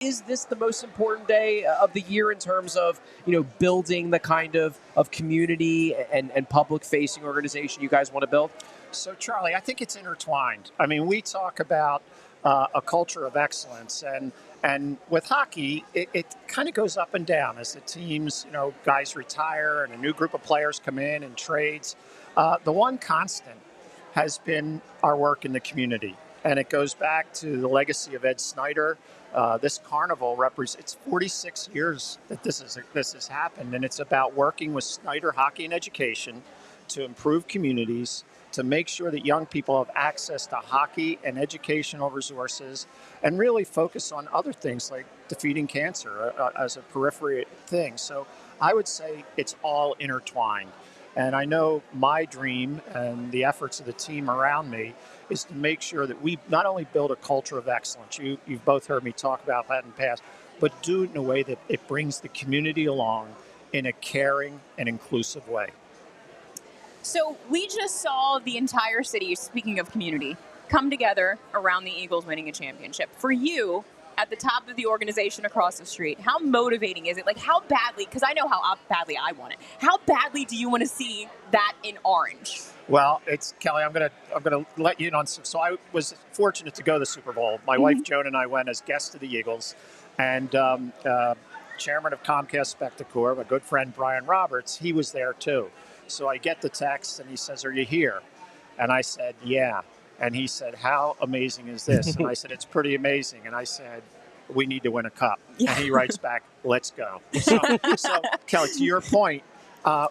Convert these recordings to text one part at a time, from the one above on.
Is this the most important day of the year in terms of, building the kind of community and public-facing organization you guys want to build? So, Charlie, I think it's intertwined. I mean, we talk about a culture of excellence, and with hockey, it kind of goes up and down as the teams, guys retire and a new group of players come in and trades. The one constant has been our work in the community, and it goes back to the legacy of Ed Snyder. This carnival represents 46 years that this has happened, and it's about working with Snyder Hockey and Education to improve communities, to make sure that young people have access to hockey and educational resources, and really focus on other things like defeating cancer as a periphery thing. So I would say it's all intertwined. And I know my dream and the efforts of the team around me is to make sure that we not only build a culture of excellence, you've both heard me talk about that in the past, but do it in a way that it brings the community along in a caring and inclusive way. So we just saw the entire city, speaking of community, come together around the Eagles winning a championship. For you, at the top of the organization across the street, how motivating is it? Like, how badly, because I know how badly I want it, how badly do you want to see that in orange? Well, it's Kelly, I'm gonna let you in on some. So I was fortunate to go to the Super Bowl. My wife Joan and I went as guests to the Eagles, and chairman of Comcast Spectacor, my good friend Brian Roberts, he was there too. So I get the text and he says, "Are you here?" And I said, "Yeah." And he said, "How amazing is this?" And I said, "It's pretty amazing." And I said, "We need to win a cup." Yeah. And he writes back, "Let's go." So Kelly, to your point,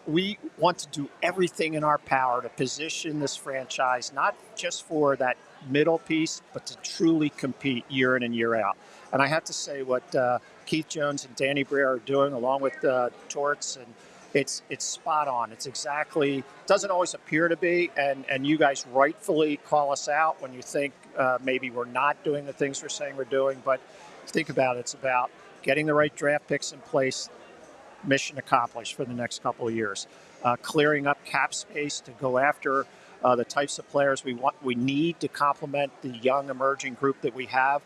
we want to do everything in our power to position this franchise, not just for that middle piece, but to truly compete year in and year out. And I have to say what Keith Jones and Danny Breer are doing, along with Torts, and it's spot on. It's exactly, doesn't always appear to be, and you guys rightfully call us out when you think maybe we're not doing the things we're saying we're doing. But think about it. It's about getting the right draft picks in place, mission accomplished for the next couple of years. Clearing up cap space to go after the types of players we need to complement the young emerging group that we have.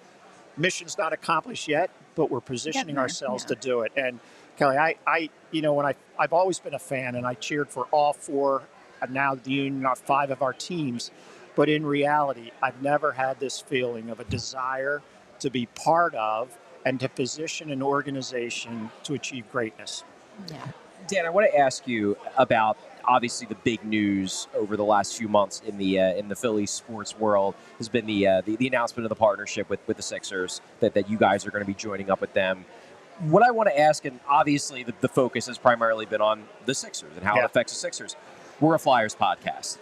Mission's not accomplished yet, but we're positioning ourselves to do it. And Kelly, I've always been a fan, and I cheered for all four, and now the union, 5 of our teams. But in reality, I've never had this feeling of a desire to be part of and to position an organization to achieve greatness. Yeah. Dan, I want to ask you about obviously the big news over the last few months in the Philly sports world has been the announcement of the partnership with the Sixers, that you guys are going to be joining up with them. What I want to ask, and obviously the focus has primarily been on the Sixers and how it affects the Sixers. We're a Flyers podcast.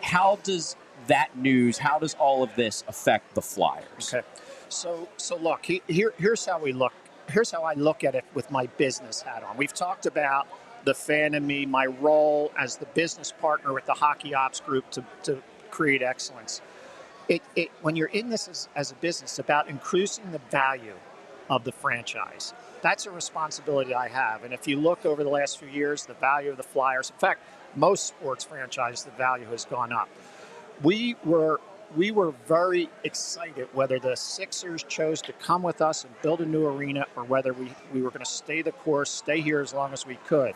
How does that news, how does all of this affect the Flyers? Okay. So look, here's how we look. Here's how I look at it with my business hat on. We've talked about the fan in me, my role as the business partner with the hockey ops group to create excellence. When you're in this as a business, it's about increasing the value of the franchise. That's a responsibility I have. And if you look over the last few years, the value of the Flyers, in fact, most sports franchises, the value has gone up. We were very excited whether the Sixers chose to come with us and build a new arena or whether we were going to stay the course, stay here as long as we could.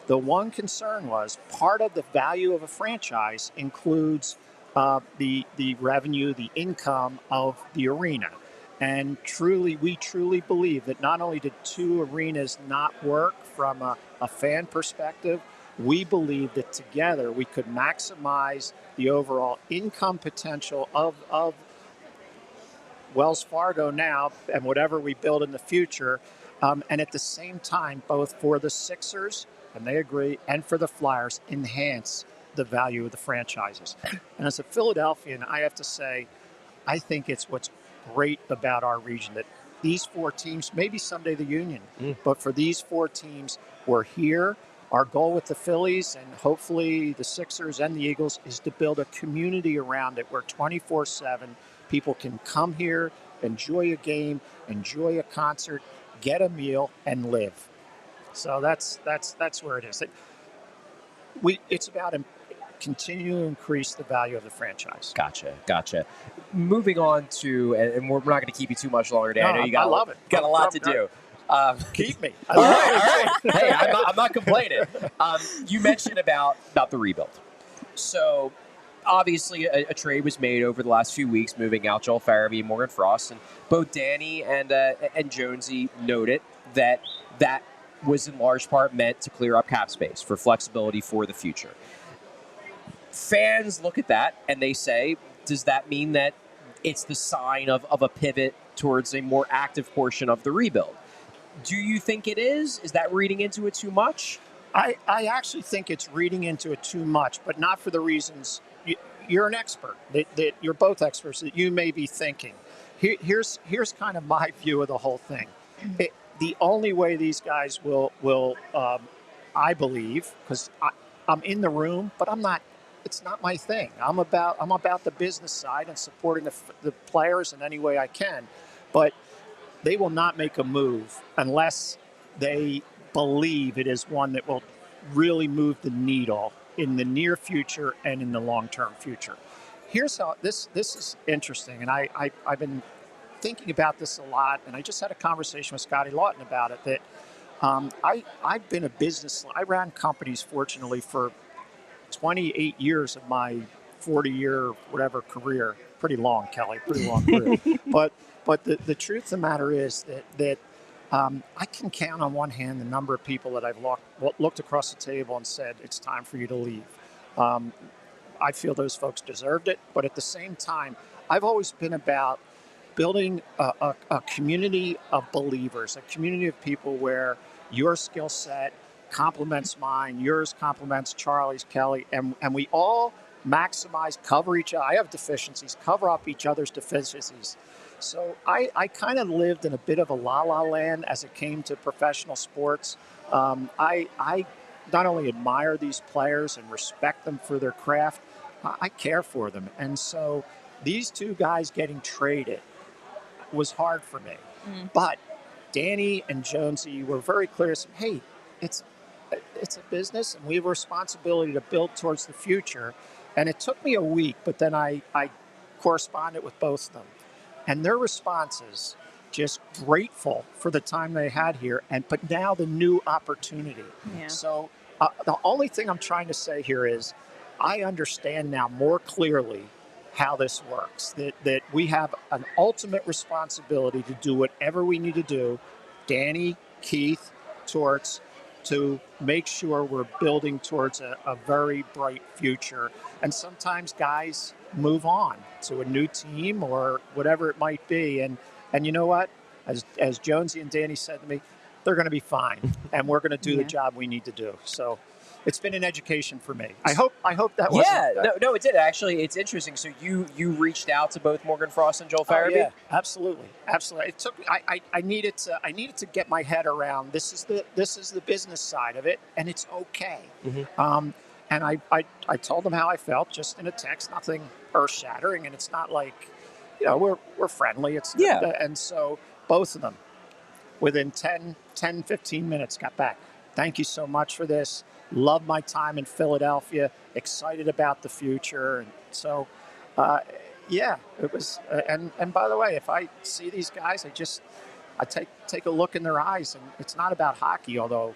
The one concern was part of the value of a franchise includes the revenue, the income of the arena. And we truly believe that not only did 2 arenas not work from a fan perspective, we believe that together we could maximize the overall income potential of Wells Fargo now and whatever we build in the future. And at the same time, both for the Sixers, and they agree, and for the Flyers, enhance the value of the franchises. And as a Philadelphian, I have to say, I think it's what's great about our region that these 4 teams, maybe someday the Union, but for these 4 teams, we're here. Our goal with the Phillies and hopefully the Sixers and the Eagles is to build a community around it where 24/7 people can come here, enjoy a game, enjoy a concert, get a meal, and live. So that's where it is. It's about continue to increase the value of the franchise. Gotcha. Moving on to, and we're not going to keep you too much longer, Dan. No, I know you got, I love it. Got a lot to do. Keep me. All right. Hey, I'm not complaining. You mentioned about the rebuild. So, obviously, a trade was made over the last few weeks, moving out Joel Farabee and Morgan Frost, and both Danny and Jonesy noted that was in large part meant to clear up cap space for flexibility for the future. Fans look at that and they say, does that mean that it's the sign of a pivot towards a more active portion of the rebuild? Do you think it is? Is that reading into it too much? I actually think it's reading into it too much, but not for the reasons you're an expert. That you're both experts that you may be thinking. Here's kind of my view of the whole thing. The only way these guys will I believe, because I'm in the room, but I'm not. It's not my thing. I'm about the business side and supporting the players in any way I can, but they will not make a move unless they believe it is one that will really move the needle in the near future and in the long-term future. Here's how this is interesting, and I've been thinking about this a lot, and I just had a conversation with Scotty Lawton about it, that I've been I ran companies, fortunately, for 28 years of my 40-year whatever career. Pretty long, Kelly, pretty long career. But the truth of the matter is that I can count on one hand the number of people that I've looked across the table and said, it's time for you to leave. I feel those folks deserved it, but at the same time, I've always been about building a community of believers, a community of people where your skill set complements mine, yours complements Charlie's, Kelly, and we all maximize, cover each other. I have deficiencies, cover up each other's deficiencies. So I kind of lived in a bit of a la-la land as it came to professional sports. I not only admire these players and respect them for their craft, I care for them. And so these two guys getting traded was hard for me. But Danny and Jonesy were very clear. Hey, it's a business, and we have a responsibility to build towards the future. And it took me a week, but then I corresponded with both of them. And their responses, just grateful for the time they had here, but now the new opportunity. Yeah. So the only thing I'm trying to say here is I understand now more clearly how this works, that we have an ultimate responsibility to do whatever we need to do, Danny, Keith, Torts, to make sure we're building towards a very bright future. And sometimes guys move on to a new team or whatever it might be. And you know what? As Jonesy and Danny said to me, they're going to be fine, and we're going to do the job we need to do. So it's been an education for me. I hope that was. Yeah, no, it did actually. It's interesting. So you reached out to both Morgan Frost and Joel Farabee? Yeah, absolutely. It took me. I needed to get my head around this is the business side of it, and it's okay. Mm-hmm. And I told them how I felt just in a text, nothing earth shattering, and it's not like, we're friendly. And so both of them, within 10, 15 minutes, got back. Thank you so much for this. Love my time in Philadelphia. Excited about the future. And so, it was. And by the way, if I see these guys, I take a look in their eyes, and it's not about hockey, although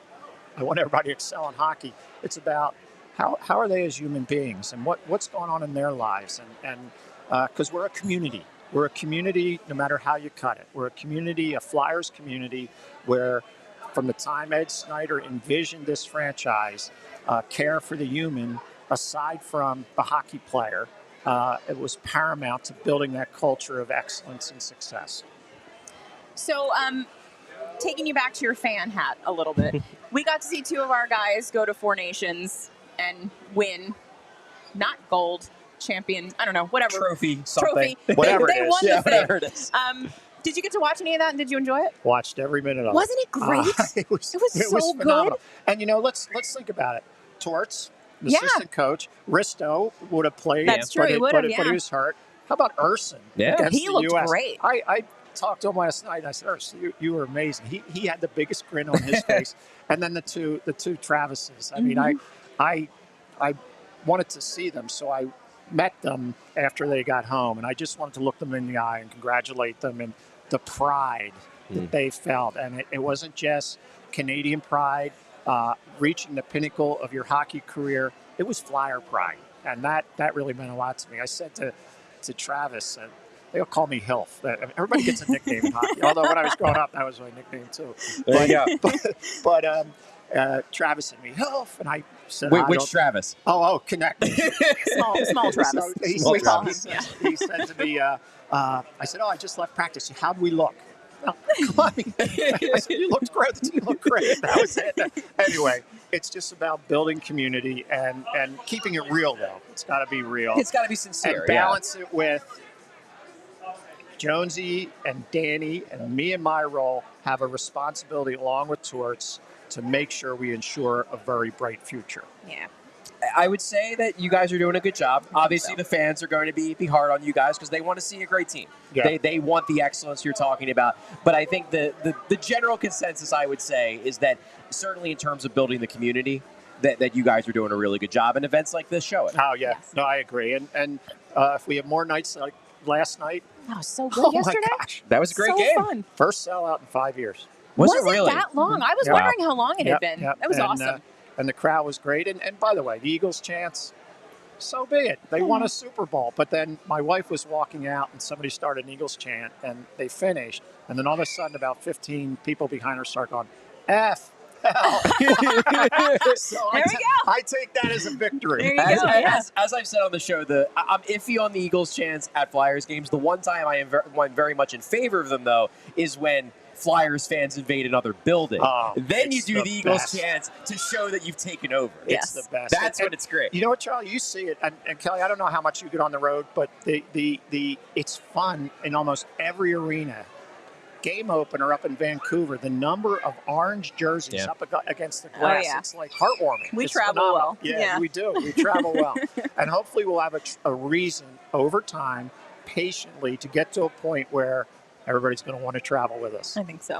I want everybody to excel in hockey. It's about how are they as human beings, and what's going on in their lives, and because we're a community. We're a community, no matter how you cut it. We're a community, a Flyers community, where from the time Ed Snyder envisioned this franchise, care for the human, aside from the hockey player, it was paramount to building that culture of excellence and success. So, taking you back to your fan hat a little bit, we got to see two of our guys go to Four Nations and win, not gold, champion, I don't know, whatever. Trophy, something. Whatever they it is. won the thing. Whatever it is. Did you get to watch any of that, and did you enjoy it? Watched every minute of it. Wasn't it great? It was so phenomenal. good. And let's think about it. Torts, the assistant coach, Risto would have played. That's true. But he was hurt. How about Urson? Yeah, he looked great. I talked to him last night, and I said, Urson, you were amazing. He had the biggest grin on his face. And then the two Travises. I mean, I wanted to see them, so I met them after they got home, and I just wanted to look them in the eye and congratulate them and the pride that they felt. And it wasn't just Canadian pride, reaching the pinnacle of your hockey career. It was Flyer pride, and that really meant a lot to me. I said to Travis, and they'll call me Hilf. Everybody gets a nickname in hockey, although when I was growing up, that was my nickname too. There you go. But Travis and me, Hilf, and I said, Which Travis? Oh, connect. Small Travis. So he said to me, I said, I just left practice. How'd we look? Oh, come on. I said, you looked great. The team looked great. That was it. Anyway, it's just about building community and keeping it real, though. It's got to be real. It's got to be sincere. And balance it with Jonesy and Danny and me and my role have a responsibility along with Torts to make sure we ensure a very bright future. Yeah. I would say that you guys are doing a good job. Obviously, the fans are going to be hard on you guys because they want to see a great team. Yeah. They want the excellence you're talking about. But I think the general consensus, I would say, is that certainly in terms of building the community, that you guys are doing a really good job, and events like this show it. Oh, yeah. Yes. No, I agree. And if we have more nights like last night. That was so good yesterday. My gosh. That was a great so game. Fun. First sellout in 5 years. Was it really that long? I was Yeah. wondering how long it had been. Yep. That was And, awesome. And the crowd was great. And by the way, the Eagles' chance, so be it. They won a Super Bowl. But then my wife was walking out and somebody started an Eagles chant and they finished. And then all of a sudden about 15 people behind her start going, F. Hell. So There we go. I take that as a victory. There you go. Yeah. As I've said on the show, I'm iffy on the Eagles' chance at Flyers games. The one time I'm very much in favor of them, though, is when Flyers fans invade another building. Oh, then you it's do the Eagles' best. chance to show that you've taken over. It's the best. That's when it's great. You know what, Charlie? You see it, and Kelly, I don't know how much you get on the road, but it's fun in almost every arena. Game opener up in Vancouver, the number of orange jerseys up against the glass, yeah. it's like heartwarming. We It's travel phenomenal. well. Yeah, Yeah. we do. We travel well. And hopefully we'll have a reason over time, patiently, to get to a point where everybody's going to want to travel with us. I think so.